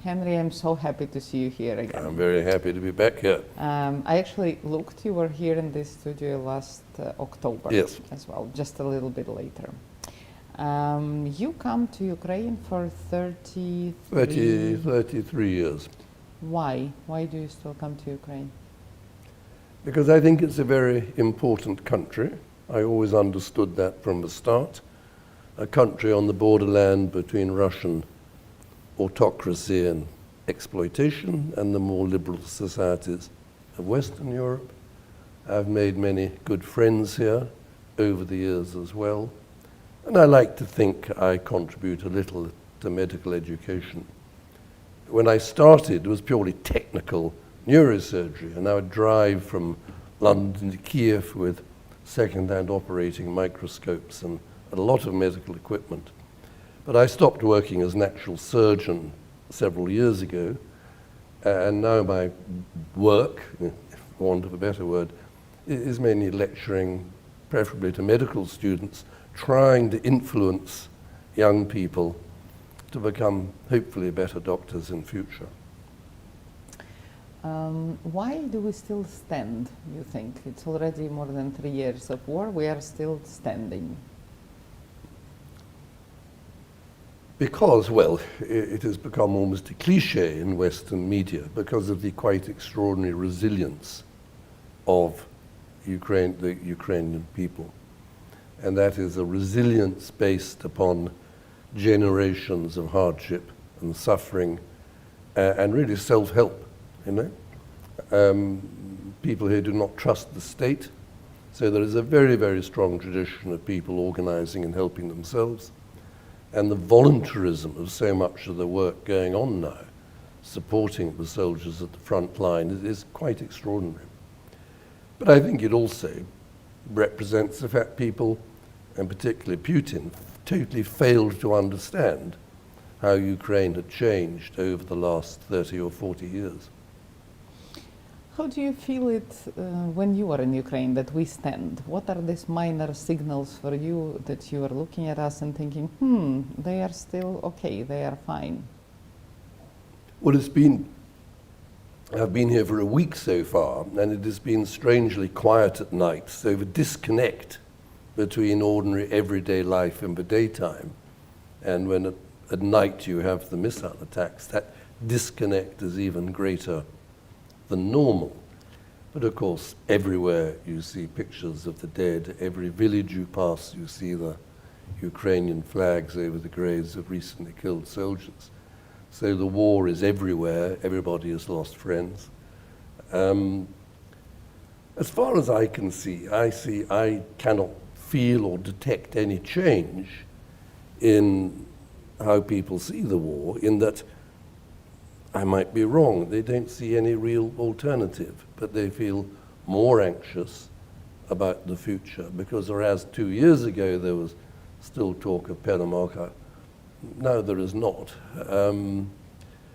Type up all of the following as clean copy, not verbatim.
Henry, I'm so happy to see you here again. I'm very happy to be back here. I actually looked, you were here in this studio last October Yes. as well, just a little bit later. You come to Ukraine for 33 years. Why? Why do you still come to Ukraine? Because I think it's a very important country. I always understood that from the start. A country on the borderland between Russian autocracy and exploitation and the more liberal societies of Western Europe. I've made many good friends here over the years as well. And I like to think I contribute a little to medical education. When I started, it was purely technical neurosurgery, and I would drive from London to Kiev with second-hand operating microscopes and a lot of medical equipment. But I stopped working as an actual surgeon several years ago, and now my work, for want of a better word, is mainly lecturing, preferably to medical students, trying to influence young people to become hopefully better doctors in future. Why do we still stand, you think? It's already more than 3 years of war, we are still standing. Because, well, it has become almost a cliche in Western media because of the quite extraordinary resilience of the Ukrainian people. And that is a resilience based upon generations of hardship and suffering and really self-help, you know. People here do not trust the state, so there is a very, very strong tradition of people organizing and helping themselves. And the voluntarism of so much of the work going on now, supporting the soldiers at the front line, is quite extraordinary. But I think it also represents the fact people, and particularly Putin, totally failed to understand how Ukraine had changed over the last 30 or 40 years. How do you feel it when you are in Ukraine, that we stand? What are these minor signals for you that you are looking at us and thinking, they are still okay, they are fine? Well, I've been here for a week so far, and it has been strangely quiet at night, so the disconnect between ordinary everyday life in the daytime and when at night you have the missile attacks, that disconnect is even greater than normal. But of course, everywhere you see pictures of the dead, every village you pass, you see the Ukrainian flags over the graves of recently killed soldiers. So the war is everywhere, everybody has lost friends. As far as I can see, I cannot feel or detect any change in how people see the war, in that I might be wrong. They don't see any real alternative, but they feel more anxious about the future, because whereas 2 years ago there was still talk of Peremoka, now there is not.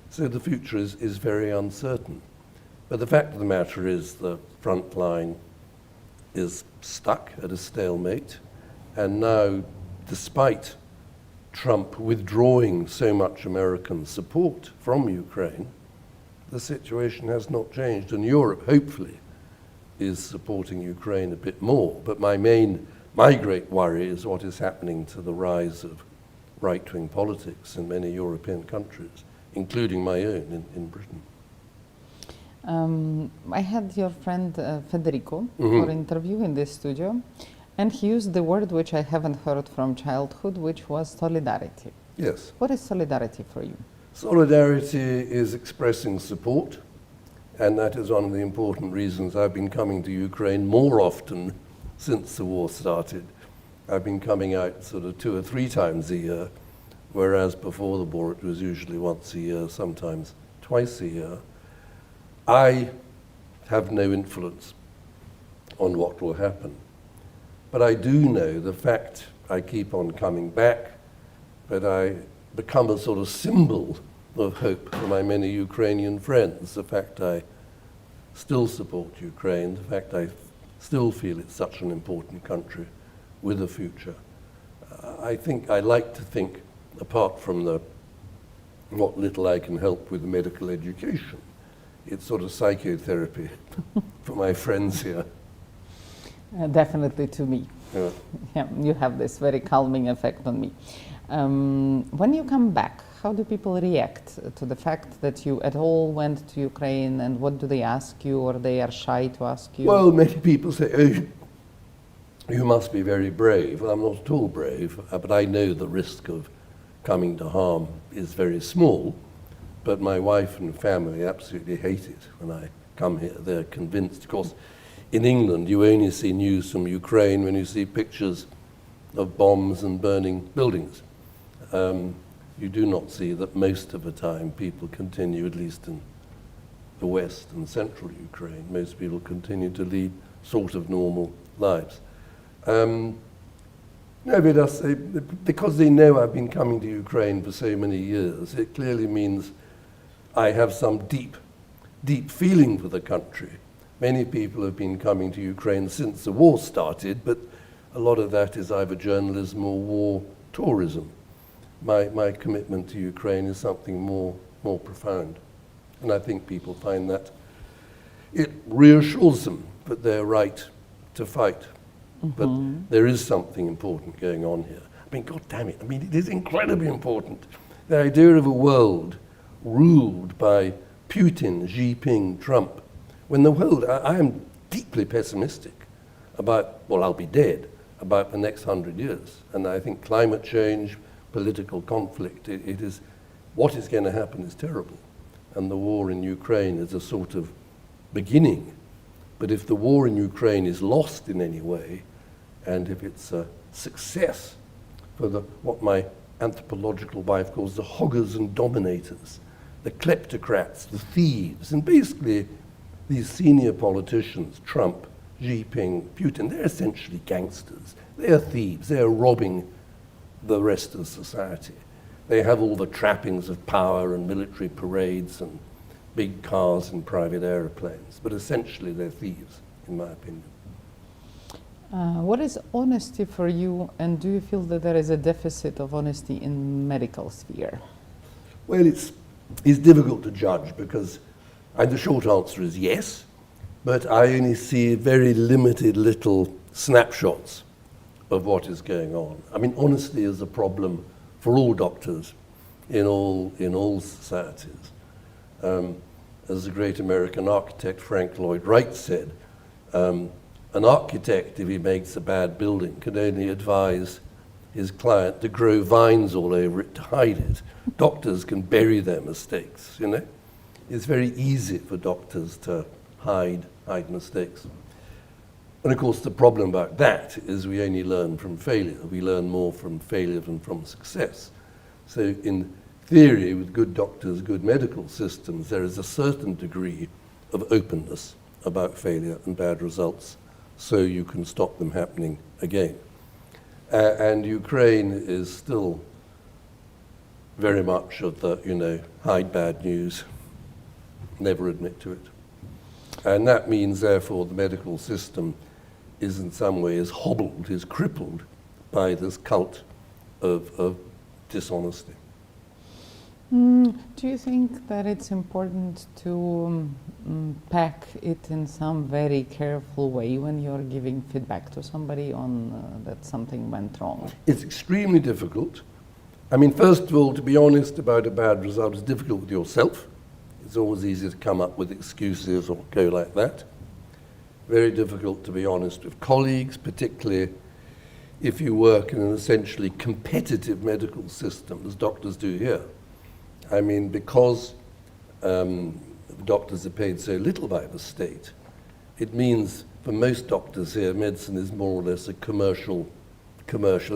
So the future is very uncertain. But the fact of the matter is the front line is stuck at a stalemate, and now, despite Trump withdrawing so much American support from Ukraine, the situation has not changed, and Europe, hopefully, is supporting Ukraine a bit more. But my great worry is what is happening to the rise of right-wing politics in many European countries, including my own in Britain. I had your friend Federico for interview in this studio, and he used the word which I haven't heard from childhood, which was solidarity. Yes. What is solidarity for you? Solidarity is expressing support, and that is one of the important reasons I've been coming to Ukraine more often since the war started. I've been coming out sort of 2 or 3 times a year, whereas before the war it was usually once a year, sometimes twice a year. I have no influence on what will happen. But I do know the fact I keep on coming back, that I become a sort of symbol of hope for my many Ukrainian friends, the fact I still support Ukraine, the fact I still feel it's such an important country with a future. I like to think, apart from the what little I can help with medical education. It's sort of psychotherapy for my friends here. Definitely to me. Yeah. Yeah, you have this very calming effect on me. When you come back, how do people react to the fact that you at all went to Ukraine, and what do they ask you, or they are shy to ask you? Well, many people say, oh, you must be very brave. Well, I'm not at all brave, but I know the risk of coming to harm is very small. But my wife and family absolutely hate it when I come here. They're convinced. Of course, in England, you only see news from Ukraine when you see pictures of bombs and burning buildings. You do not see that most of the time people continue, at least in the west and central Ukraine, most people continue to lead sort of normal lives. No, because they know I've been coming to Ukraine for so many years, it clearly means I have some deep, deep feeling for the country. Many people have been coming to Ukraine since the war started, but a lot of that is either journalism or war tourism. My commitment to Ukraine is something more profound. And I think people find that it reassures them that they're right to fight. But there is something important going on here. I mean, God damn it. I mean, it is incredibly important. The idea of a world ruled by Putin, Xi Jinping, Trump, when the world, I am deeply pessimistic about, well, I'll be dead, about the next 100 years. And I think climate change, political conflict, it is, what is going to happen is terrible. And the war in Ukraine is a sort of beginning. But if the war in Ukraine is lost in any way, and if it's a success for what my anthropological wife calls the hoggers and dominators, the kleptocrats, the thieves, and basically these senior politicians, Trump, Xi Jinping, Putin, they're essentially gangsters. They are thieves. They are robbing the rest of society. They have all the trappings of power and military parades and big cars and private aeroplanes, but essentially they're thieves, in my opinion. What is honesty for you, and do you feel that there is a deficit of honesty in medical sphere? Well, it's difficult to judge because the short answer is yes, but I only see very limited little snapshots of what is going on. I mean, honesty is a problem for all doctors in all societies. As the great American architect Frank Lloyd Wright said, an architect, if he makes a bad building, can only advise his client to grow vines all over it to hide it. Doctors can bury their mistakes, you know. It's very easy for doctors to hide mistakes. And of course, the problem about that is we only learn from failure. We learn more from failure than from success. So in theory, with good doctors, good medical systems, there is a certain degree of openness about failure and bad results, so you can stop them happening again. And Ukraine is still very much of the, hide bad news, never admit to it. And that means, therefore, the medical system is in some ways hobbled, is crippled by this cult of dishonesty. Do you think that it's important to pack it in some very careful way when you're giving feedback to somebody on that something went wrong? It's extremely difficult. I mean, first of all, to be honest about a bad result is difficult with yourself. It's always easy to come up with excuses or go like that. Very difficult to be honest with colleagues, particularly if you work in an essentially competitive medical system, as doctors do here. I mean, because doctors are paid so little by the state, it means for most doctors here, medicine is more or less a commercial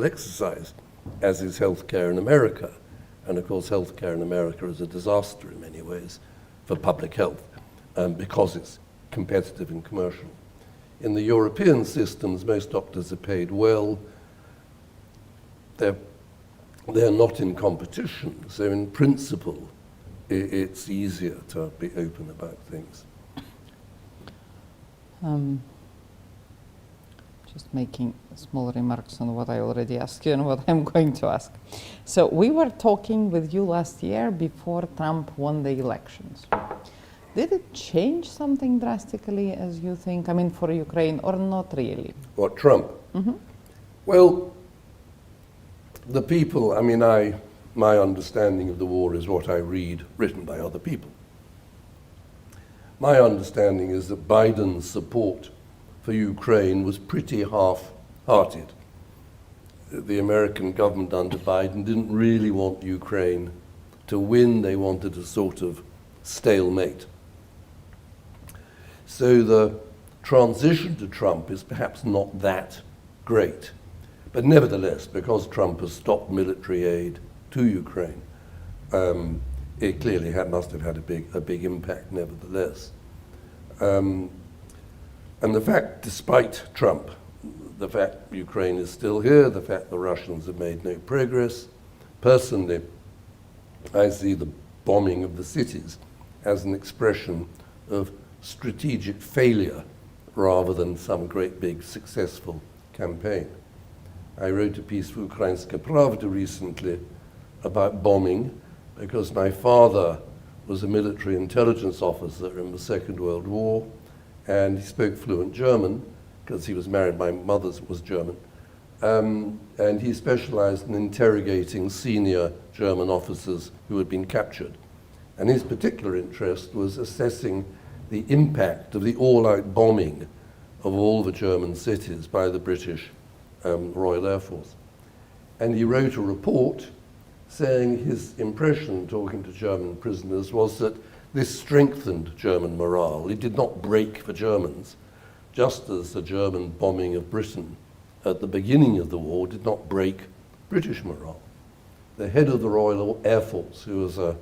exercise, as is healthcare in America. And of course, healthcare in America is a disaster in many ways for public health, because it's competitive and commercial. In the European systems, most doctors are paid well. They're not in competition, so in principle, it's easier to be open about things. Just making small remarks on what I already asked you and what I'm going to ask. So we were talking with you last year before Trump won the elections. Did it change something drastically, as you think, I mean, for Ukraine, or not really? What, Trump? Well, the people, I mean, my understanding of the war is what I read written by other people. My understanding is that Biden's support for Ukraine was pretty half-hearted. The American government under Biden didn't really want Ukraine to win. They wanted a sort of stalemate. So the transition to Trump is perhaps not that great. But nevertheless, because Trump has stopped military aid to Ukraine, it clearly must have had a big impact nevertheless. And the fact, despite Trump, the fact Ukraine is still here, the fact the Russians have made no progress, personally, I see the bombing of the cities as an expression of strategic failure rather than some great big successful campaign. I wrote a piece for Ukrainska Pravda recently about bombing because my father was a military intelligence officer in the Second World War, and he spoke fluent German because he was married, my mother was German, and he specialized in interrogating senior German officers who had been captured. And his particular interest was assessing the impact of the all-out bombing of all the German cities by the British Royal Air Force. And he wrote a report saying his impression, talking to German prisoners, was that this strengthened German morale. It did not break the Germans, just as the German bombing of Britain at the beginning of the war did not break British morale. The head of the Royal Air Force, who was a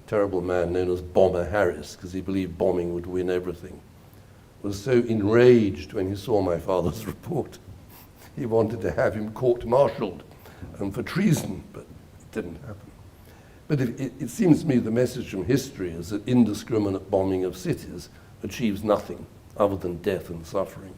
terrible man known as Bomber Harris, because he believed bombing would win everything, was so enraged when he saw my father's report. He wanted to have him court-martialed for treason, but it didn't happen. But it seems to me the message from history is that indiscriminate bombing of cities achieves nothing other than death and suffering.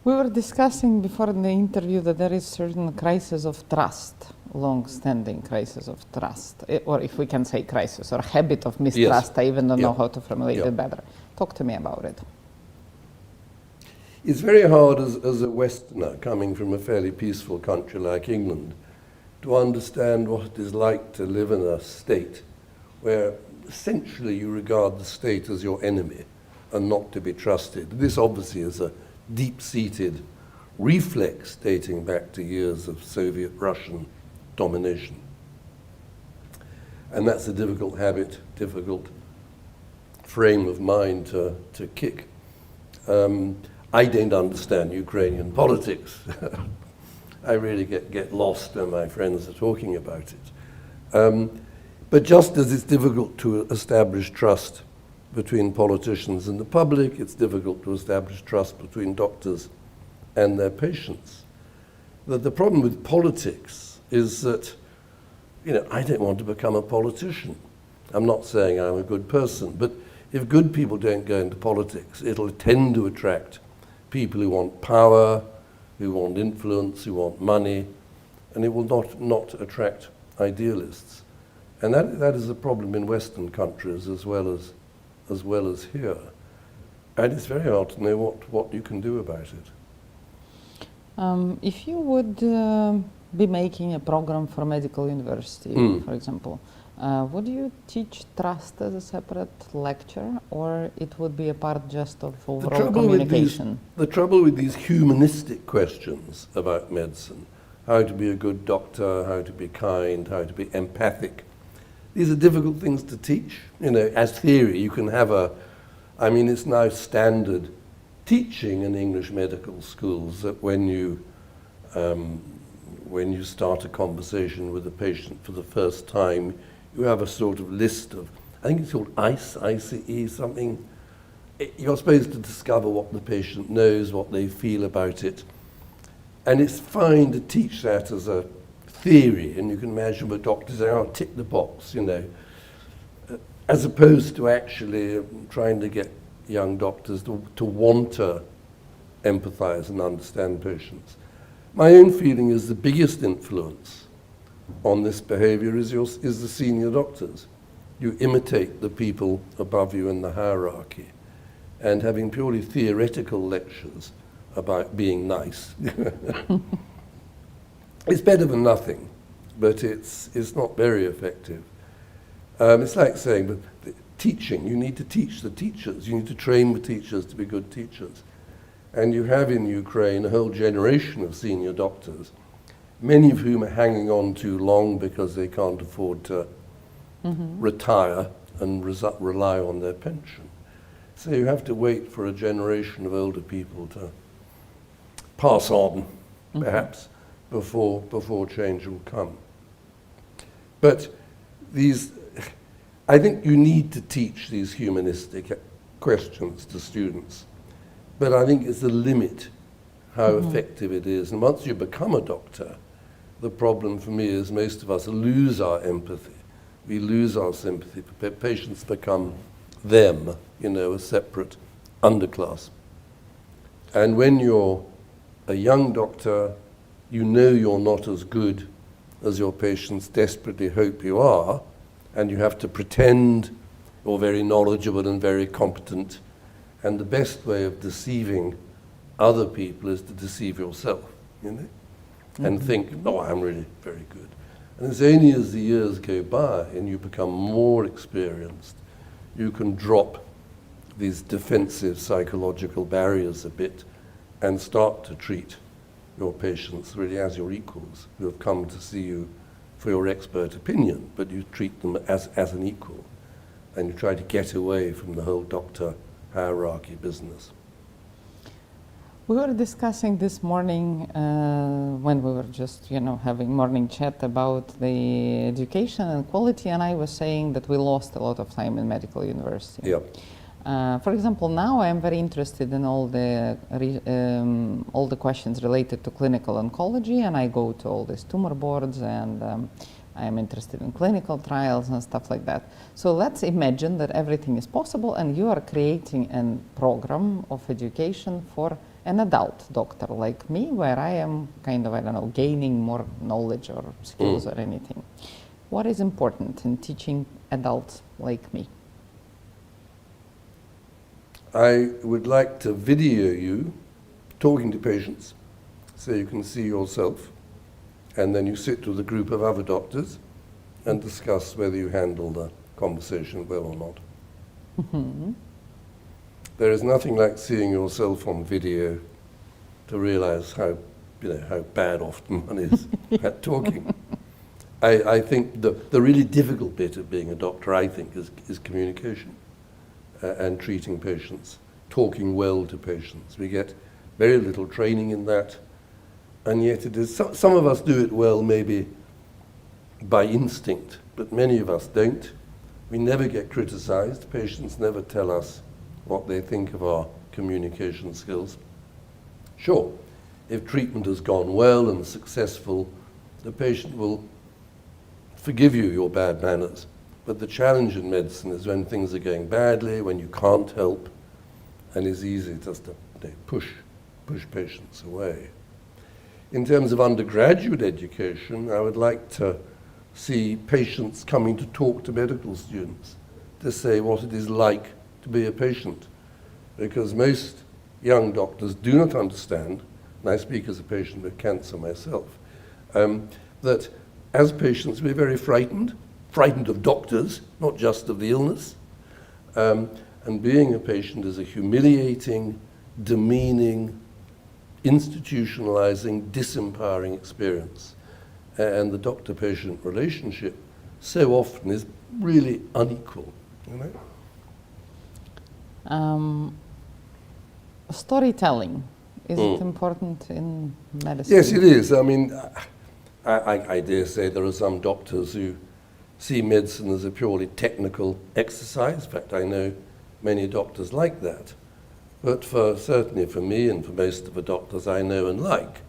We were discussing before in the interview that there is certain crisis of trust, long-standing crisis of trust, or if we can say crisis, or habit of mistrust. Yes. I even don't know how to formulate it better. Talk to me about it. It's very hard as a Westerner coming from a fairly peaceful country like England to understand what it is like to live in a state where essentially you regard the state as your enemy and not to be trusted. This obviously is a deep-seated reflex dating back to years of Soviet-Russian domination. And that's a difficult habit, difficult frame of mind to kick. I don't understand Ukrainian politics. I really get lost when my friends are talking about it. But just as it's difficult to establish trust between politicians and the public, it's difficult to establish trust between doctors and their patients. The problem with politics is that, I don't want to become a politician. I'm not saying I'm a good person, but if good people don't go into politics, it'll tend to attract people who want power, who want influence, who want money, and it will not attract idealists. And that is a problem in Western countries as well as here. And it's very hard to know what you can do about it. If you would be making a program for medical university, for example, would you teach trust as a separate lecture, or it would be a part just of overall communication? The trouble with these humanistic questions about medicine, how to be a good doctor, how to be kind, how to be empathic, these are difficult things to teach. As theory, you can have it's now standard teaching in English medical schools that when you start a conversation with a patient for the first time, you have a sort of list of, I think it's called ICE, something. You're supposed to discover what the patient knows, what they feel about it. And it's fine to teach that as a theory, and you can imagine the doctor saying, "Oh, tick the box," as opposed to actually trying to get young doctors to want to empathize and understand patients. My own feeling is the biggest influence on this behavior is the senior doctors. You imitate the people above you in the hierarchy, and having purely theoretical lectures about being nice. It's better than nothing, but it's not very effective. It's like saying, but teaching, you need to teach the teachers. You need to train the teachers to be good teachers. And you have in Ukraine a whole generation of senior doctors, many of whom are hanging on too long because they can't afford to retire and rely on their pension. So you have to wait for a generation of older people to pass on, perhaps, before change will come. But I think you need to teach these humanistic questions to students. But I think it's a limit how effective it is. And once you become a doctor, the problem for me is most of us lose our empathy. We lose our sympathy. Patients become them, a separate underclass. And when you're a young doctor, you know you're not as good as your patients desperately hope you are, and you have to pretend you're very knowledgeable and very competent. And the best way of deceiving other people is to deceive yourself, and think, oh, I'm really very good. And it's only as the years go by and you become more experienced, you can drop these defensive psychological barriers a bit and start to treat your patients really as your equals who have come to see you for your expert opinion, but you treat them as an equal, and you try to get away from the whole doctor hierarchy business. We were discussing this morning when we were just, having morning chat about the education and quality, and I was saying that we lost a lot of time in medical university. Yep. For example, now I am very interested in all the questions related to clinical oncology, and I go to all these tumor boards, and I am interested in clinical trials and stuff like that. So let's imagine that everything is possible, and you are creating a program of education for an adult doctor like me, where I am kind of, gaining more knowledge or skills or anything. What is important in teaching adults like me? I would like to video you talking to patients so you can see yourself, and then you sit with a group of other doctors and discuss whether you handle the conversation well or not. There is nothing like seeing yourself on video to realize how bad often one is at talking. I think the really difficult bit of being a doctor, I think, is communication and treating patients, talking well to patients. We get very little training in that, and yet it is. Some of us do it well, maybe by instinct, but many of us don't. We never get criticized. Patients never tell us what they think of our communication skills. Sure, if treatment has gone well and successful, the patient will forgive you your bad manners. But the challenge in medicine is when things are going badly, when you can't help, and it's easy just to push patients away. In terms of undergraduate education, I would like to see patients coming to talk to medical students, to say what it is like to be a patient. Because most young doctors do not understand, and I speak as a patient with cancer myself, that as patients we're very frightened of doctors, not just of the illness. And being a patient is a humiliating, demeaning, institutionalizing, disempowering experience. And the doctor-patient relationship so often is really unequal, Storytelling, is it important in medicine? Yes, it is. I mean, I dare say there are some doctors who see medicine as a purely technical exercise. In fact, I know many doctors like that. But certainly for me and for most of the doctors I know and like,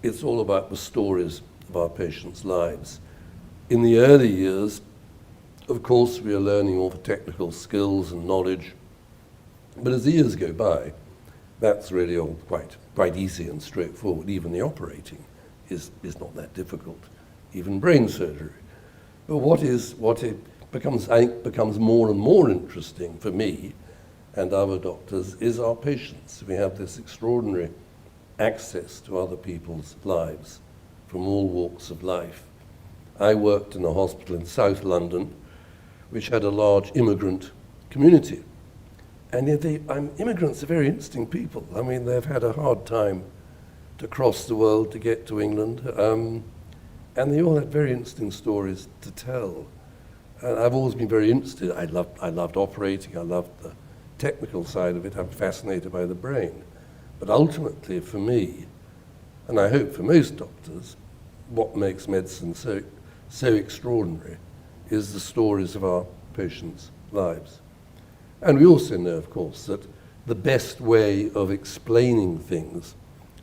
it's all about the stories of our patients' lives. In the early years, of course, we are learning all the technical skills and knowledge. But as the years go by, That's really all quite easy and straightforward. Even the operating is not that difficult, even brain surgery. But what it becomes, I think, becomes more and more interesting for me and other doctors is our patients. We have this extraordinary access to other people's lives from all walks of life. I worked in a hospital in South London which had a large immigrant community. And yet immigrants are very interesting people. I mean, they've had a hard time to cross the world to get to England. And they all had very interesting stories to tell. And I've always been very interested. I loved operating. I loved the technical side of it. I'm fascinated by the brain. But ultimately, for me, and I hope for most doctors, what makes medicine so extraordinary is the stories of our patients' lives. And we also know, of course, that the best way of explaining things,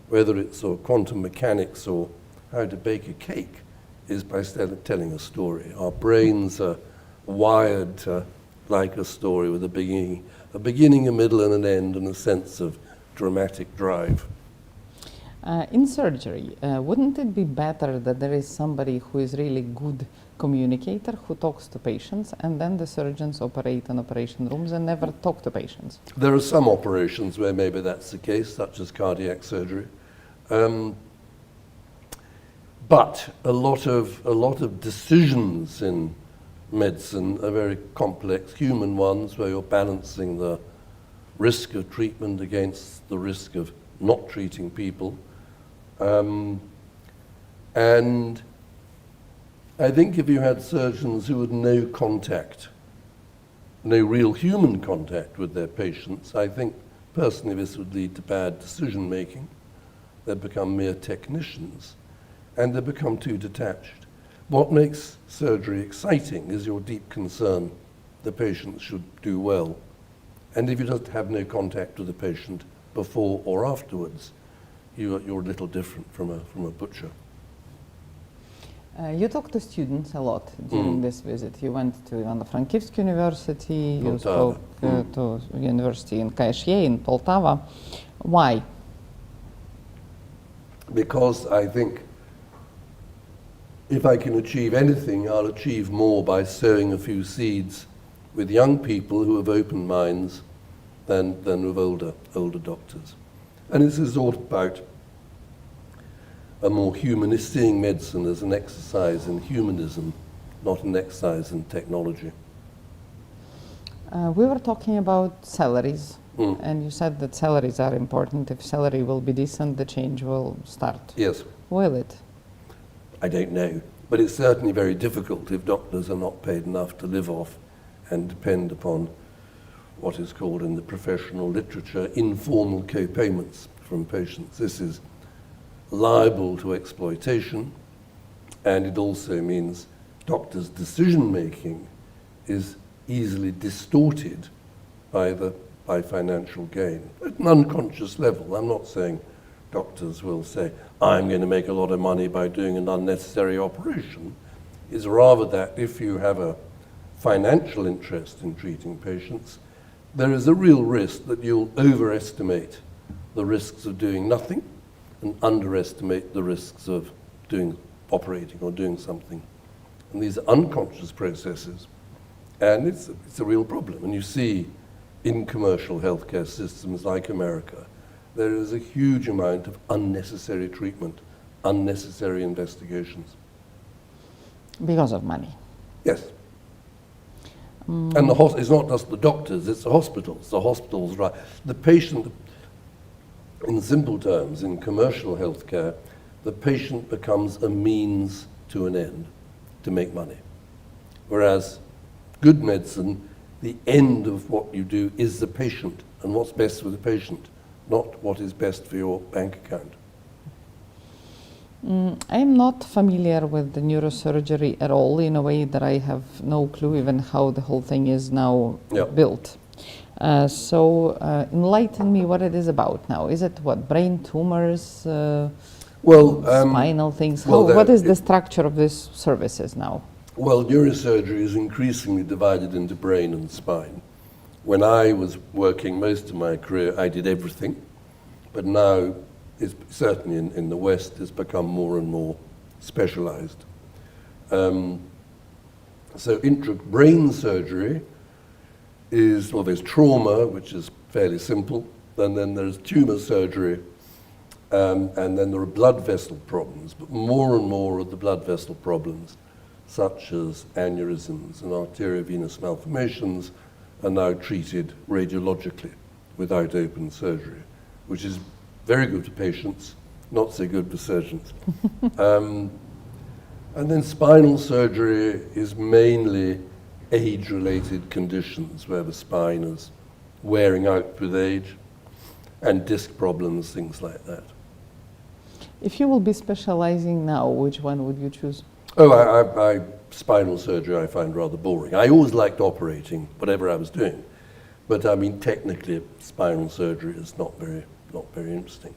whether it's quantum mechanics or how to bake a cake, is by telling a story. Our brains are wired to like a story with a beginning, a middle, and an end, and a sense of dramatic drive. In surgery, wouldn't it be better that there is somebody who is really good communicator, who talks to patients, and then the surgeons operate in operation rooms and never talk to patients? There are some operations where maybe that's the case, such as cardiac surgery. But a lot of decisions in medicine are very complex human ones, where you're balancing the risk of treatment against the risk of not treating people. And I think if you had surgeons who had no contact, no real human contact with their patients, I think personally this would lead to bad decision making. They'd become mere technicians, and they become too detached. What makes surgery exciting is your deep concern the patient should do well. And if you just have no contact with the patient before or afterwards, you're a little different from a butcher. You talk to students a lot during this visit. You went to Ivano-Frankivsk University, you spoke to university in KSE, in Poltava. Why? Because I think if I can achieve anything, I'll achieve more by sowing a few seeds with young people who have open minds than with older doctors. And this is all about a more humanist, seeing medicine as an exercise in humanism, not an exercise in technology. We were talking about salaries, and you said that salaries are important. If salary will be decent, the change will start. Yes. Will it? I don't know, but it's certainly very difficult if doctors are not paid enough to live off and depend upon what is called in the professional literature informal co-payments from patients. This is liable to exploitation, and it also means doctors' decision-making is easily distorted by financial gain. At an unconscious level, I'm not saying doctors will say, I'm going to make a lot of money by doing an unnecessary operation. It's rather that if you have a financial interest in treating patients, there is a real risk that you'll overestimate the risks of doing nothing and underestimate the risks of operating or doing something. And these are unconscious processes, and it's a real problem. And you see in commercial healthcare systems like America, there is a huge amount of unnecessary treatment, unnecessary investigations. Because of money? Yes. And it's not just the doctors, it's the hospitals. The hospitals, right? The patient, in simple terms, in commercial healthcare, the patient becomes a means to an end to make money. Whereas good medicine, the end of what you do is the patient and what's best for the patient, not what is best for your bank account. I'm not familiar with the neurosurgery at all, in a way that I have no clue even how the whole thing is now built. So enlighten me what it is about now. Is it what, brain tumors, spinal things? What is the structure of these services now? Well, neurosurgery is increasingly divided into brain and spine. When I was working most of my career, I did everything. but now, it's certainly in the West, it's become more and more specialized. So brain surgery is, well, there's trauma, which is fairly simple, and then there's tumor surgery, and then there are blood vessel problems, but more and more of the blood vessel problems, such as aneurysms and arteriovenous malformations, are now treated radiologically without open surgery, which is very good for patients, not so good for surgeons. And then spinal surgery is mainly age-related conditions where the spine is wearing out with age, and disc problems, things like that. If you will be specializing now, which one would you choose? Oh, spinal surgery I find rather boring. I always liked operating, whatever I was doing. But I mean, technically, spinal surgery is not very interesting.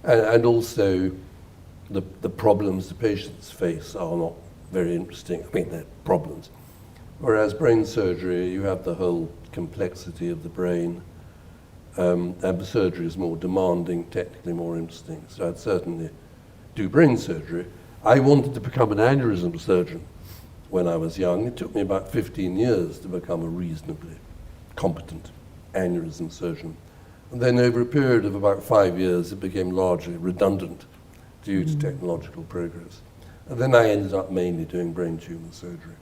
And also, the problems the patients face are not very interesting. I mean, they're problems. Whereas brain surgery, you have the whole complexity of the brain, and the surgery is more demanding, technically more interesting. So I'd certainly do brain surgery. I wanted to become an aneurysm surgeon when I was young. It took me about 15 years to become a reasonably competent aneurysm surgeon. And then over a period of about 5 years, it became largely redundant due to technological progress. And then I ended up mainly doing brain tumor surgery.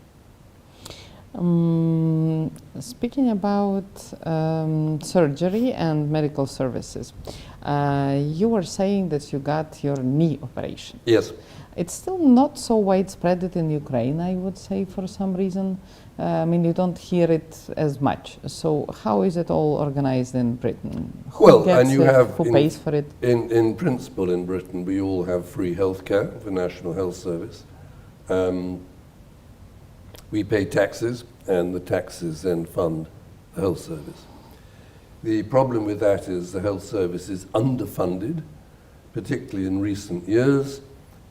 Speaking about surgery and medical services, you were saying that you got your knee operation. Yes. It's still not so widespread in Ukraine, I would say, for some reason. I mean, you don't hear it as much. So how is it all organized in Britain? Who gets and you it? have Who pays for it? In principle, in Britain, we all have free healthcare for National Health Service. We pay taxes, and the taxes then fund the health service. The problem with that is the health service is underfunded, particularly in recent years.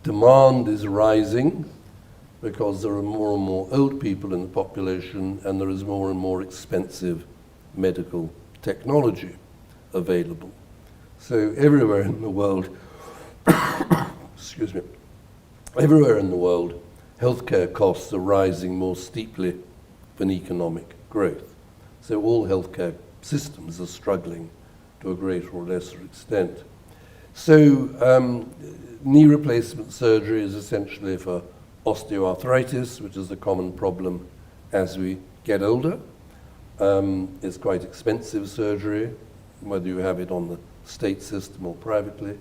Demand is rising because there are more and more old people in the population, and there is more and more expensive medical technology available. So everywhere in the world, excuse me, everywhere in the world, healthcare costs are rising more steeply than economic growth. So all healthcare systems are struggling to a greater or lesser extent. So knee replacement surgery is essentially for osteoarthritis, which is a common problem as we get older. It's quite expensive surgery, whether you have it on the state system or privately.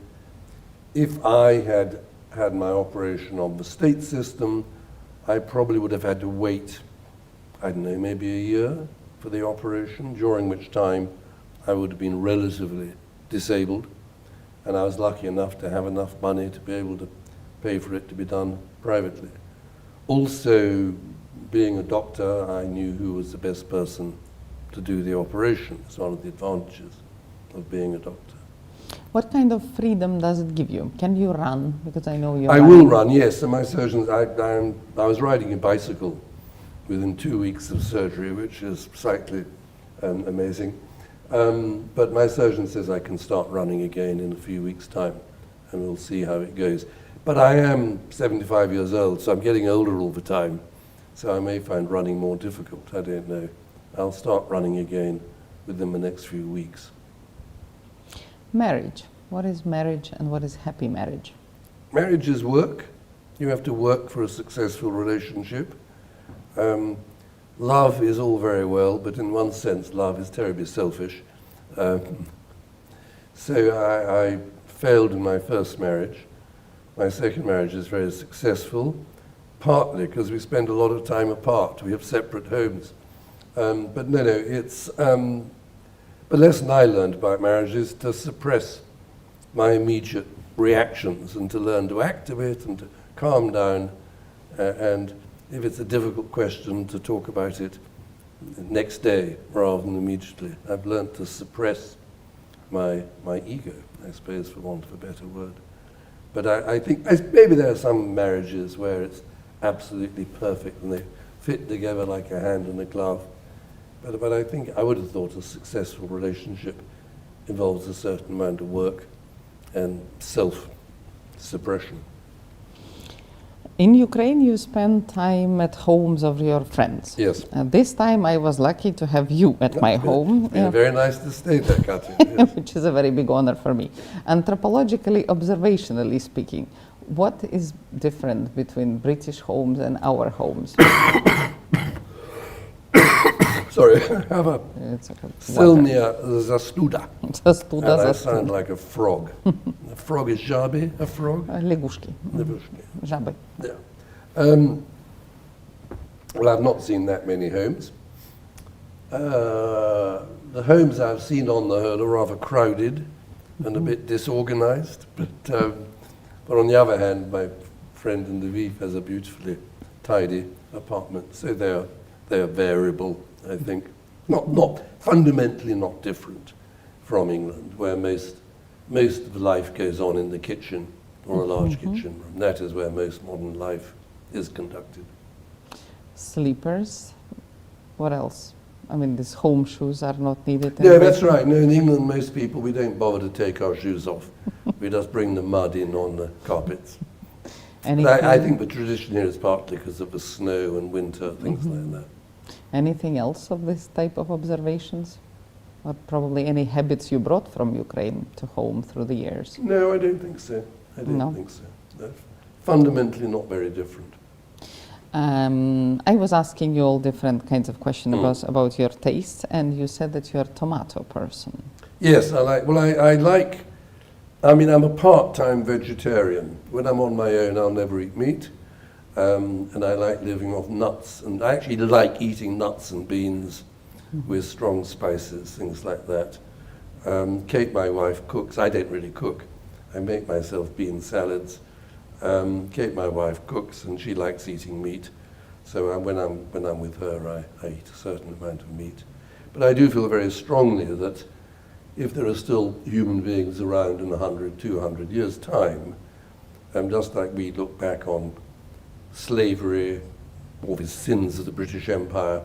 If I had had my operation on the state system, I probably would have had to wait, I don't know, maybe a year for the operation, during which time I would have been relatively disabled. And I was lucky enough to have enough money to be able to pay for it to be done privately. Also, being a doctor, I knew who was the best person to do the operation. It's one of the advantages of being a doctor. What kind of freedom does it give you? Can you run? Because I know you're I will run, yes. And my surgeons, I was riding a bicycle within 2 weeks of surgery, which is slightly amazing. But my surgeon says I can start running again in a few weeks' time, and we'll see how it goes. But I am 75 years old, so I'm getting older all the time, so I may find running more difficult, I don't know. I'll start running again within the next few weeks. Marriage. What is marriage and what is happy marriage? Marriage is work. You have to work for a successful relationship. Love is all very well, but in one sense, love is terribly selfish. So I failed in my first marriage. My second marriage is very successful, partly because we spend a lot of time apart. We have separate homes. But no, it's... the lesson I learned about marriage is to suppress my immediate reactions and to learn to act a bit and to calm down, and if it's a difficult question, to talk about it next day rather than immediately. I've learned to suppress my ego, I suppose, for want of a better word. But I think maybe there are some marriages where it's absolutely perfect and they fit together like a hand and a glove. But I think I would have thought a successful relationship involves a certain amount of work and self-suppression. In Ukraine, you spend time at homes of your friends. Yes. This time I was lucky to have you at my home. It's been very nice to stay there, Katja. Yes. Which is a very big honor for me. Anthropologically, observationally speaking, what is different between British homes and our homes? Sorry, have a It's okay. Silnia zastuda. Zastuda, And I zastuda. sound like a frog. A frog is żaby, a frog? Лягушки, Nebushki. жаби. Yeah. Well, I've not seen that many homes. The homes I've seen on the whole are rather crowded and a bit disorganized. But on the other hand, my friend in Lviv has a beautifully tidy apartment. So they are variable, I think. Not fundamentally not different from England, where most of life goes on in the kitchen or a large kitchen room. That is where most modern life is conducted. Sleepers, what else? I mean, these home shoes are not needed. No, that's right. No, in England, most people, we don't bother to take our shoes off. We just bring the mud in on the carpets. But I think the tradition here is partly because of the snow and winter, things like that. Anything else of this type of observations? Or probably any habits you brought from Ukraine to home through the years? No, I don't think so. I don't think so. They're fundamentally not very different. I was asking you all different kinds of questions about your tastes, and you said that you're a tomato person. Yes, I mean, I'm a part-time vegetarian. When I'm on my own, I'll never eat meat. And I like living off nuts. And I actually like eating nuts and beans with strong spices, things like that. Kate, my wife, cooks. I don't really cook. I make myself bean salads. Kate, my wife, cooks, and she likes eating meat. So when I'm with her, I eat a certain amount of meat. But I do feel very strongly that if there are still human beings around in 100, 200 years' time, just like we look back on slavery, all the sins of the British Empire,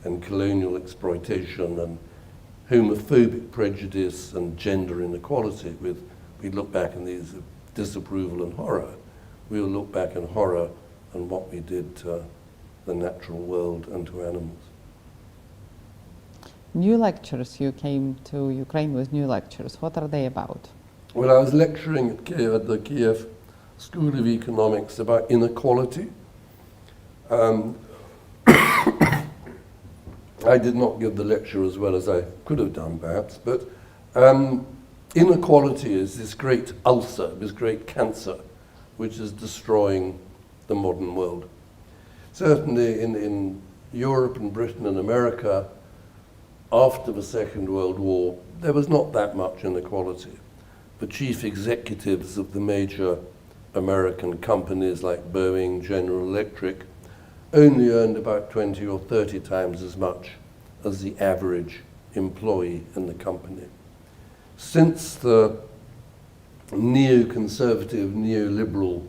and colonial exploitation, and homophobic prejudice, and gender inequality, we look back in these disapproval and horror. We'll look back in horror on what we did to the natural world and to animals. New lectures, you came to Ukraine with new lectures. What are they about? Well, I was lecturing at the Kiev School of Economics about inequality. I did not give the lecture as well as I could have done, perhaps, but inequality is this great ulcer, this great cancer, which is destroying the modern world. Certainly in Europe and Britain and America, after the Second World War, there was not that much inequality. The chief executives of the major American companies like Boeing, General Electric, only earned about 20 or 30 times as much as the average employee in the company. Since the neoconservative, neoliberal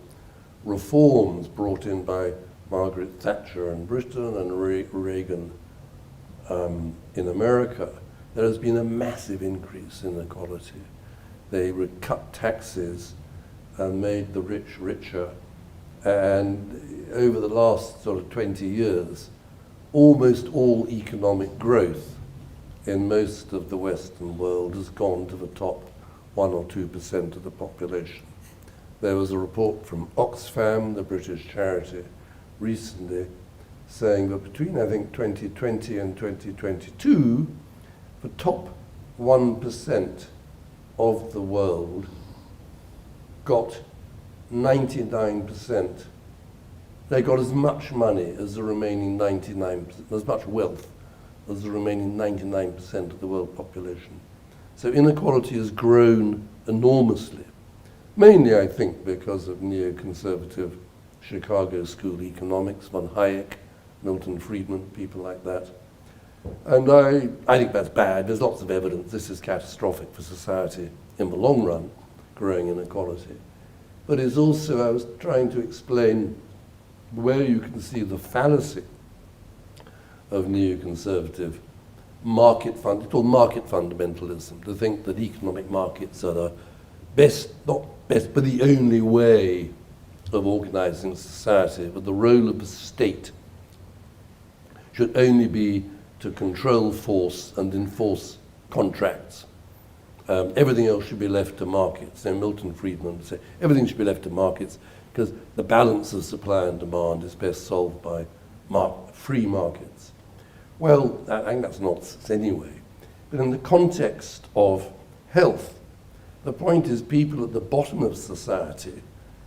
reforms brought in by Margaret Thatcher in Britain and Reagan in America, there has been a massive increase in inequality. They cut taxes and made the rich richer. And over the last sort of 20 years, almost all economic growth in most of the Western world has gone to the top 1 or 2% of the population. There was a report from Oxfam, the British charity, recently saying that between, I think, 2020 and 2022, the top 1% of the world got 99%. They got as much money as the remaining 99%, as much wealth as the remaining 99% of the world population. So inequality has grown enormously, mainly, I think, because of neoconservative Chicago School economics, von Hayek, Milton Friedman, people like that. And I think that's bad. There's lots of evidence this is catastrophic for society in the long run, growing inequality. But it's also, I was trying to explain where you can see the fallacy of neoconservative it's called market fundamentalism, to think that economic markets are the best, not best, but the only way of organizing society, but the role of the state should only be to control force and enforce contracts. Everything else should be left to markets. So Milton Friedman would say everything should be left to markets because the balance of supply and demand is best solved by free markets. Well, I think that's nonsense anyway. But in the context of health, the point is people at the bottom of society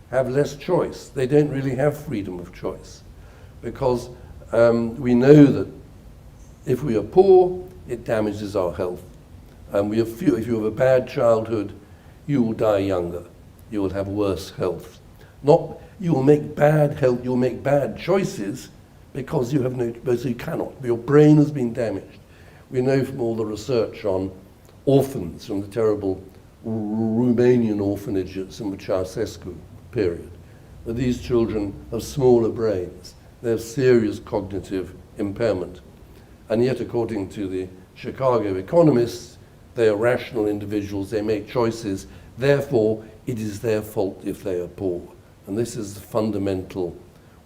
have less choice. They don't really have freedom of choice because we know that if we are poor, it damages our health. If you have a bad childhood, you will die younger. You will have worse health. You will make bad choices because you have because you cannot. Your brain has been damaged. We know from all the research on orphans from the terrible Romanian orphanages in the Ceausescu period, that these children have smaller brains. They have serious cognitive impairment. And yet, according to the Chicago economists, they are rational individuals, they make choices, therefore it is their fault if they are poor. And this is the fundamental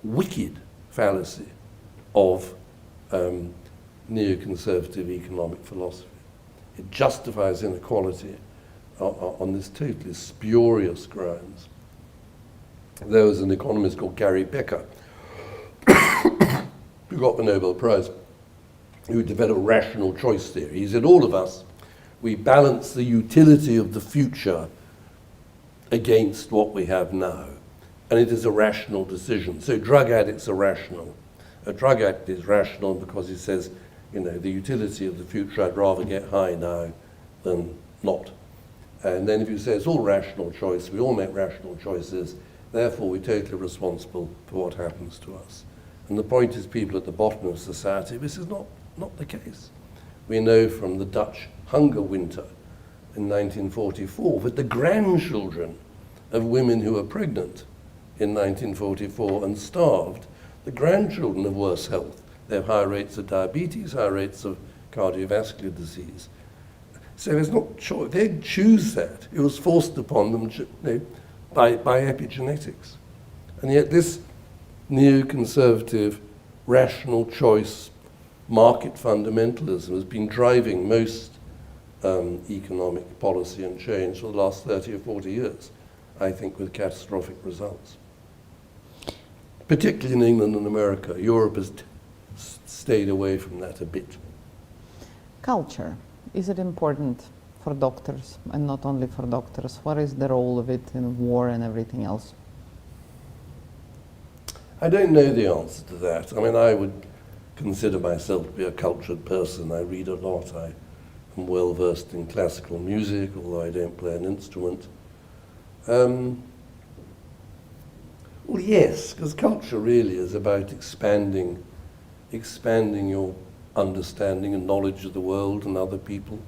wicked fallacy of neoconservative economic philosophy. It justifies inequality on this totally spurious grounds. There was an economist called Gary Becker who got the Nobel Prize, who developed rational choice theory. He said, all of us, we balance the utility of the future against what we have now. And it is a rational decision. So drug addicts are rational. A drug addict is rational because he says, the utility of the future, I'd rather get high now than not. And then if you say it's all rational choice, we all make rational choices, therefore we're totally responsible for what happens to us. And the point is people at the bottom of society, this is not the case. We know from the Dutch hunger winter in 1944 that the grandchildren of women who were pregnant in 1944 and starved, the grandchildren have worse health. They have higher rates of diabetes, higher rates of cardiovascular disease. So there's not choice. They didn't choose that. It was forced upon them by epigenetics. And yet this neoconservative, rational choice, market fundamentalism has been driving most economic policy and change for the last 30 or 40 years, I think, with catastrophic results. Particularly in England and America. Europe has stayed away from that a bit. Culture. Is it important for doctors, and not only for doctors? What is the role of it in war and everything else? I don't know the answer to that. I mean, I would consider myself to be a cultured person. I read a lot. I am well versed in classical music, although I don't play an instrument. Well, yes, because culture really is about expanding your understanding and knowledge of the world and other people.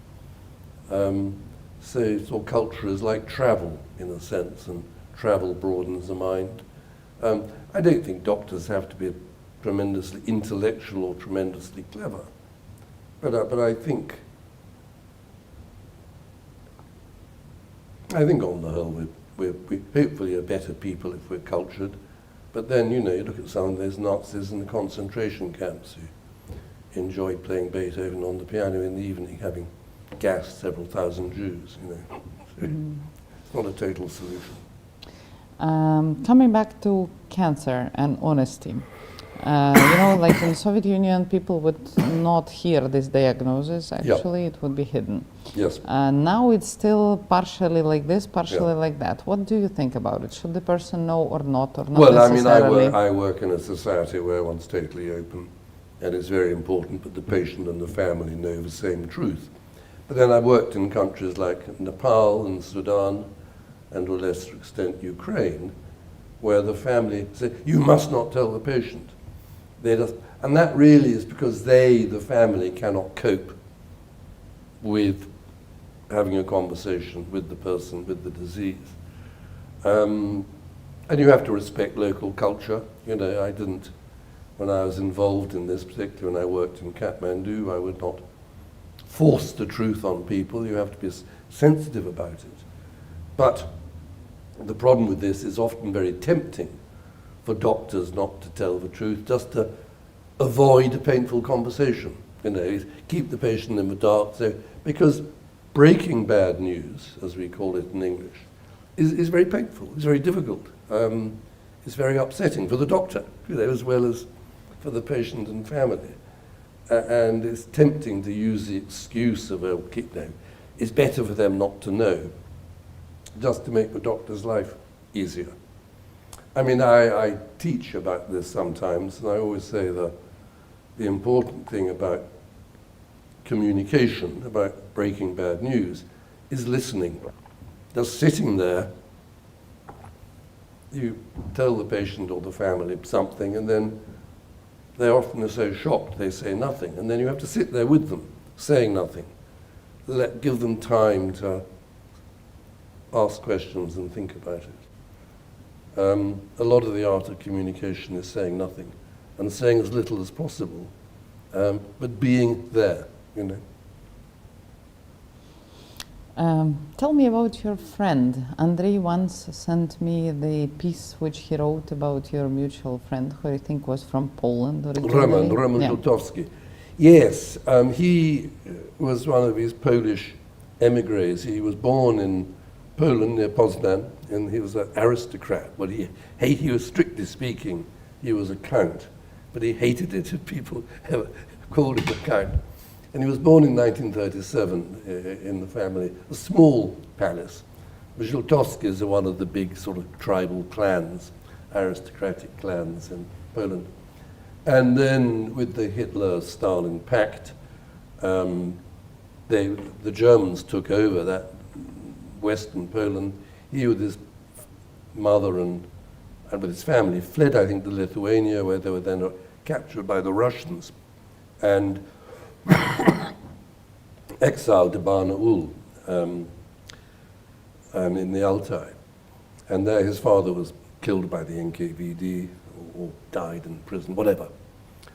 So culture is like travel, in a sense, and travel broadens the mind. I don't think doctors have to be tremendously intellectual or tremendously clever, but I think on the whole we're hopefully are better people if we're cultured. But then you look at some of those Nazis in the concentration camps who enjoyed playing Beethoven on the piano in the evening, having gassed several thousand Jews. It's not a total solution. Coming back to cancer and honesty, like in Soviet Union, people would not hear this diagnosis. Actually, it would be hidden. Yes. Now it's still partially like this, partially like that. What do you think about it? Should the person know or not well, necessarily? I work in a society where one's totally open, and it's very important that the patient and the family know the same truth. But then I worked in countries like Nepal and Sudan, and to a lesser extent Ukraine, where the family said, you must not tell the patient. And that really is because the family, cannot cope with having a conversation with the person with the disease. And you have to respect local culture. I didn't, when I was involved in this, particularly when I worked in Kathmandu, I would not force the truth on people. You have to be sensitive about it. But the problem with this is often very tempting for doctors not to tell the truth, just to avoid a painful conversation. You know, keep the patient in the dark. So, because breaking bad news, as we call it in English, is very painful. It's very difficult. It's very upsetting for the doctor, you know, as well as for the patient and family. And it's tempting to use the excuse of, it's better for them not to know, just to make the doctor's life easier. I mean, I teach about this sometimes, and I always say the important thing about communication, about breaking bad news, is listening. Just sitting there, you tell the patient or the family something, and then they often are so shocked they say nothing, and then you have to sit there with them, saying nothing. Give them time to ask questions and think about it. A lot of the art of communication is saying nothing, and saying as little as possible, but being there, you know. Tell me about your friend. Andrei once sent me the piece which he wrote about your mutual friend, who I think was from Poland originally. Roman Żółtowski. Yes, he was one of his Polish emigres. He was born in Poland near Poznan, and he was an aristocrat. But he was, strictly speaking, he was a count, but he hated it if people ever called him a count. And he was born in 1937 in the family, a small palace. The Żółtowskis are one of the big sort of tribal clans, aristocratic clans in Poland. And then with the Hitler-Stalin pact, the Germans took over that western Poland. He with his mother and with his family fled, I think, to Lithuania, where they were then captured by the Russians and exiled to Barnaul in the Altai. And there his father was killed by the NKVD or died in prison, whatever.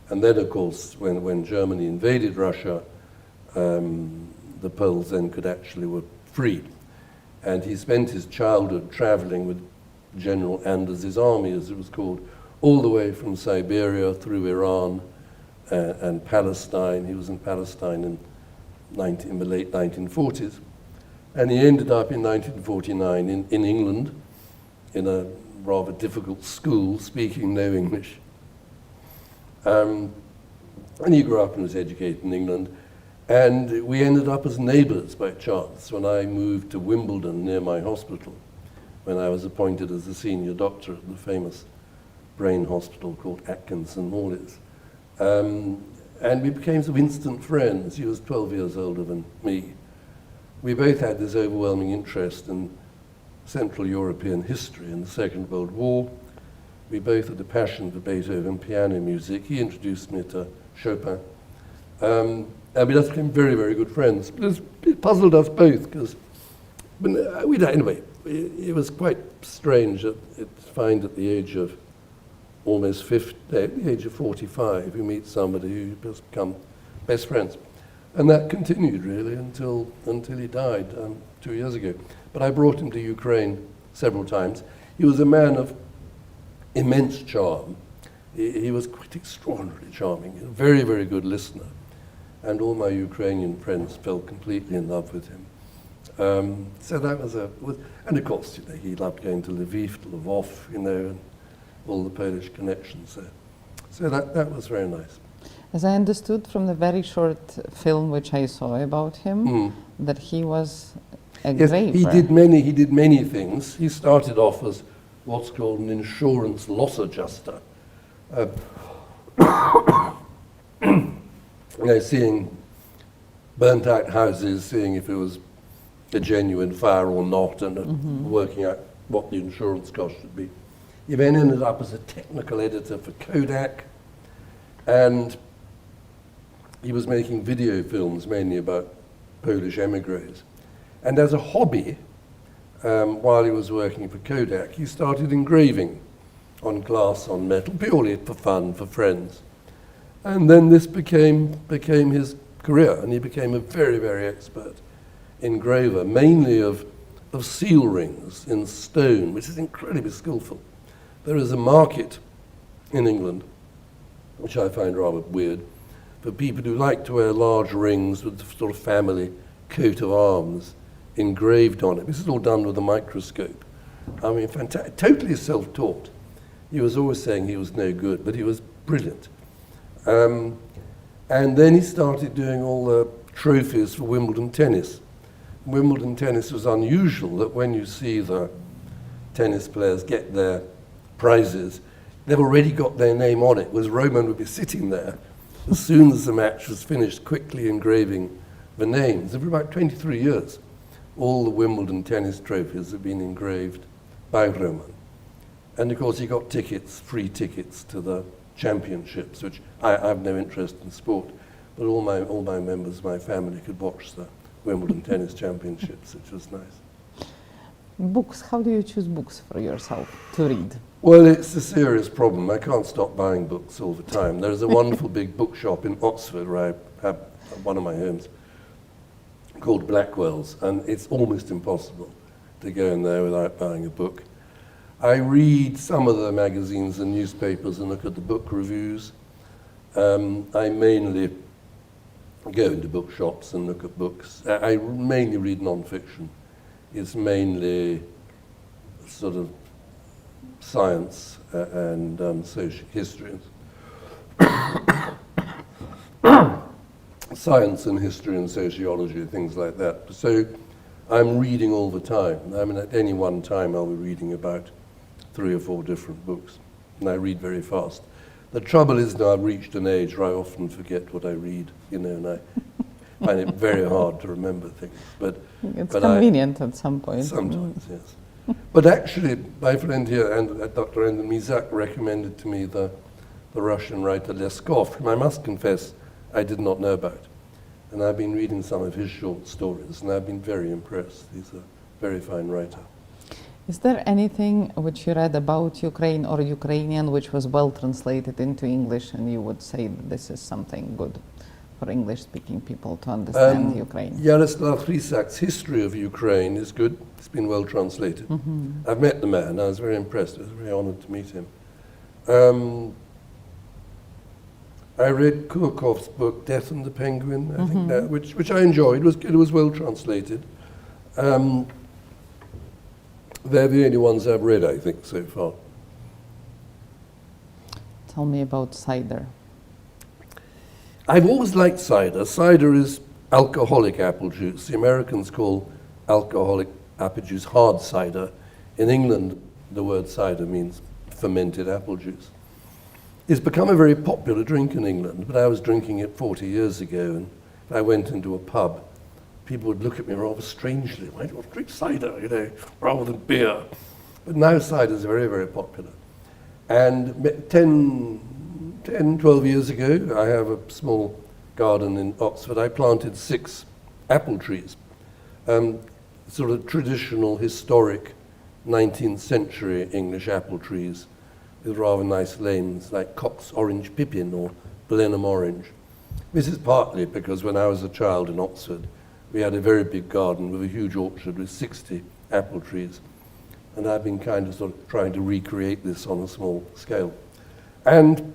And then, of course, when Germany invaded Russia, the Poles then were freed. And he spent his childhood traveling with General Anders' army, as it was called, all the way from Siberia through Iran and Palestine. He was in Palestine in the late 1940s. And he ended up in 1949 in England, in a rather difficult school, speaking no English. And he grew up and was educated in England. And we ended up as neighbors by chance when I moved to Wimbledon near my hospital, when I was appointed as a senior doctor at the famous brain hospital called Atkinson Morley's. And we became sort of instant friends. He was 12 years older than me. We both had this overwhelming interest in Central European history in the Second World War. We both had a passion for Beethoven piano music. He introduced me to Chopin. And we just became very, very good friends. It puzzled us both because, anyway, it was quite strange to find at the age of almost 50, at the age of 45, you meet somebody who has become best friends. And that continued really until he died 2 years ago. But I brought him to Ukraine several times. He was a man of immense charm. He was quite extraordinarily charming, a very, very good listener. And all my Ukrainian friends fell completely in love with him. So that was and of course, he loved going to Lviv, to Lvov, and all the Polish connections there. So that was very nice. As I understood from the very short film which I saw about him, that he was a engraver. Yes, he did many things. He started off as what's called an insurance loss adjuster. Seeing burnt out houses, seeing if it was a genuine fire or not, and working out what the insurance cost should be. He then ended up as a technical editor for Kodak, and he was making video films mainly about Polish emigres. And as a hobby, while he was working for Kodak, he started engraving on glass, on metal, purely for fun, for friends. And then this became his career, and he became a very, very expert engraver, mainly of seal rings in stone, which is incredibly skillful. There is a market in England, which I find rather weird, for people who like to wear large rings with the sort of family coat of arms engraved on it. This is all done with a microscope. I mean, fantastic, totally self-taught. He was always saying he was no good, but he was brilliant. And then he started doing all the trophies for Wimbledon tennis. Wimbledon tennis was unusual, that when you see the tennis players get their prizes, they've already got their name on it, whereas Roman would be sitting there as soon as the match was finished, quickly engraving the names. And for about 23 years, all the Wimbledon tennis trophies have been engraved by Roman. And of course he got tickets, free tickets to the championships, which I have no interest in sport, but all my members of my family could watch the Wimbledon tennis championships, which was nice. Books, how do you choose books for yourself to read? Well, it's a serious problem. I can't stop buying books all the time. There's a wonderful big bookshop in Oxford where I have one of my homes called Blackwell's, and it's almost impossible to go in there without buying a book. I read some of the magazines and newspapers and look at the book reviews. I mainly go into bookshops and look at books. I mainly read non-fiction. It's mainly sort of science and social history. Science and history and sociology, things like that. So I'm reading all the time. I mean, at any one time I'll be reading about 3 or 4 different books, and I read very fast. The trouble is now I've reached an age where I often forget what I read, you know, and I find it very hard to remember things. But it's convenient at some point. Sometimes, yes. But actually, my friend here, Dr. Andrew Mizak, recommended to me the Russian writer Leskov, whom I must confess I did not know about. And I've been reading some of his short stories, and I've been very impressed. He's a very fine writer. Is there anything which you read about Ukraine or Ukrainian which was well translated into English, and you would say that this is something good for English-speaking people to understand Ukraine? Yaroslav Hrysak's History of Ukraine is good. It's been well translated. Mm-hmm. I've met the man. I was very impressed. I was very honored to meet him. I read Kurkov's book, Death and the Penguin, I think that, which I enjoyed. It was well translated. They're the only ones I've read, I think, so far. Tell me about cider. I've always liked cider. Cider is alcoholic apple juice. The Americans call alcoholic apple juice hard cider. In England, the word cider means fermented apple juice. It's become a very popular drink in England, but I was drinking it 40 years ago, and if I went into a pub, people would look at me rather strangely. Why do you want to drink cider, you know, rather than beer? But now cider is very, very popular. And 12 years ago, I have a small garden in Oxford. I planted 6 apple trees, sort of traditional, historic 19th century English apple trees with rather nice names like Cox Orange Pippin or Blenheim Orange. This is partly because when I was a child in Oxford, we had a very big garden with a huge orchard with 60 apple trees. And I've been kind of sort of trying to recreate this on a small scale. And,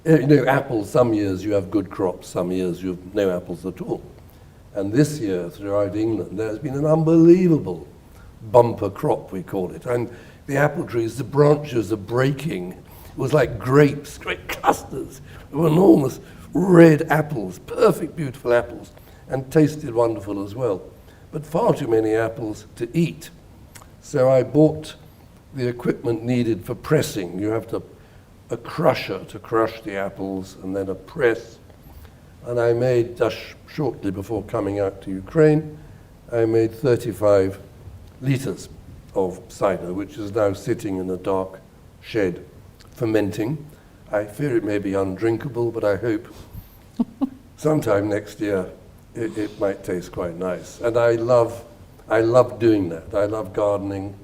you know, apples, some years you have good crops, some years you have no apples at all. And this year, throughout England, there's been an unbelievable bumper crop, we call it. And the apple trees, the branches are breaking. It was like grapes, great clusters of enormous red apples, perfect, beautiful apples, and tasted wonderful as well. But far too many apples to eat. So I bought the equipment needed for pressing. You have a crusher to crush the apples, and then a press. And I made, just shortly before coming out to Ukraine, I made 35 liters of cider, which is now sitting in a dark shed, fermenting. I fear it may be undrinkable, but I hope sometime next year it might taste quite nice. And I love doing that. I love gardening.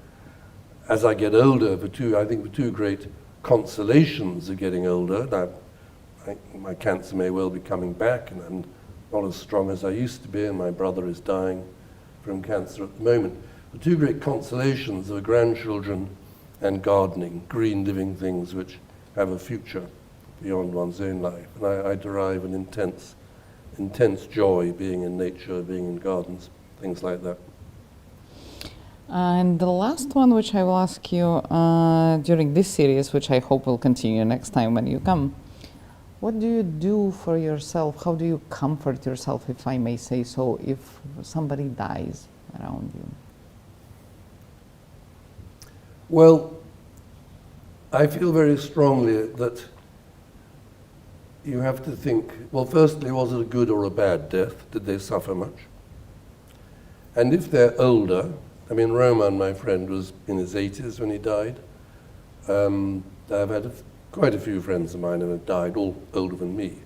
As I get older, I think the two great consolations of getting older, now my cancer may well be coming back, and I'm not as strong as I used to be, and my brother is dying from cancer at the moment. The two great consolations are grandchildren and gardening, green living things which have a future beyond one's own life. And I derive an intense joy being in nature, being in gardens, things like that. And the last one, which I will ask you during this series, which I hope will continue next time when you come, what do you do for yourself? How do you comfort yourself, if I may say so, if somebody dies around you? Well, I feel very strongly that you have to think, well, firstly, was it a good or a bad death? Did they suffer much? And if they're older, I mean, Roman, my friend, was in his 80s when he died. I've had quite a few friends of mine who have died, all older than me.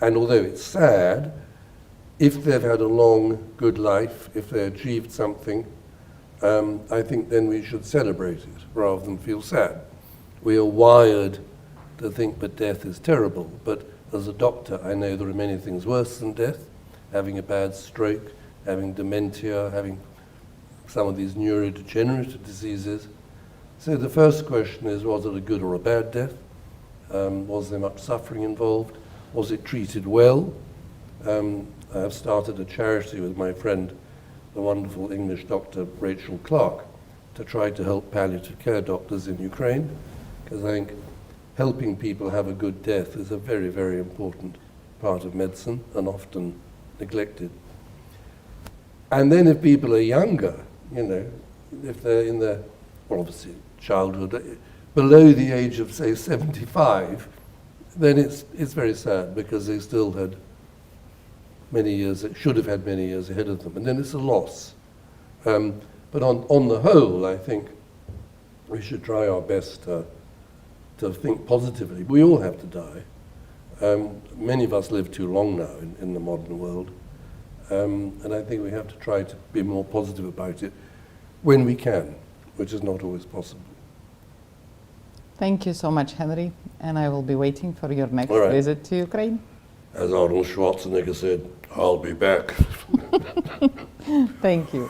And although it's sad, if they've had a long, good life, if they achieved something, I think then we should celebrate it rather than feel sad. We are wired to think that death is terrible, but as a doctor, I know there are many things worse than death: having a bad stroke, having dementia, having some of these neurodegenerative diseases. So the first question is, was it a good or a bad death? Was there much suffering involved? Was it treated well? I have started a charity with my friend, the wonderful English doctor Rachel Clark, to try to help palliative care doctors in Ukraine, because I think helping people have a good death is a very, very important part of medicine and often neglected. And then if people are younger, you know, if they're in their, well, obviously childhood, below the age of, say, 75, then it's very sad, because they still had many years, should have had many years ahead of them, and then it's a loss. But on the whole, I think we should try our best to think positively. We all have to die. Many of us live too long now in the modern world. And I think we have to try to be more positive about it when we can, which is not always possible. Thank you so much, Henry, and I will be waiting for your next All right. visit to Ukraine. As Arnold Schwarzenegger said, I'll be back. Thank you.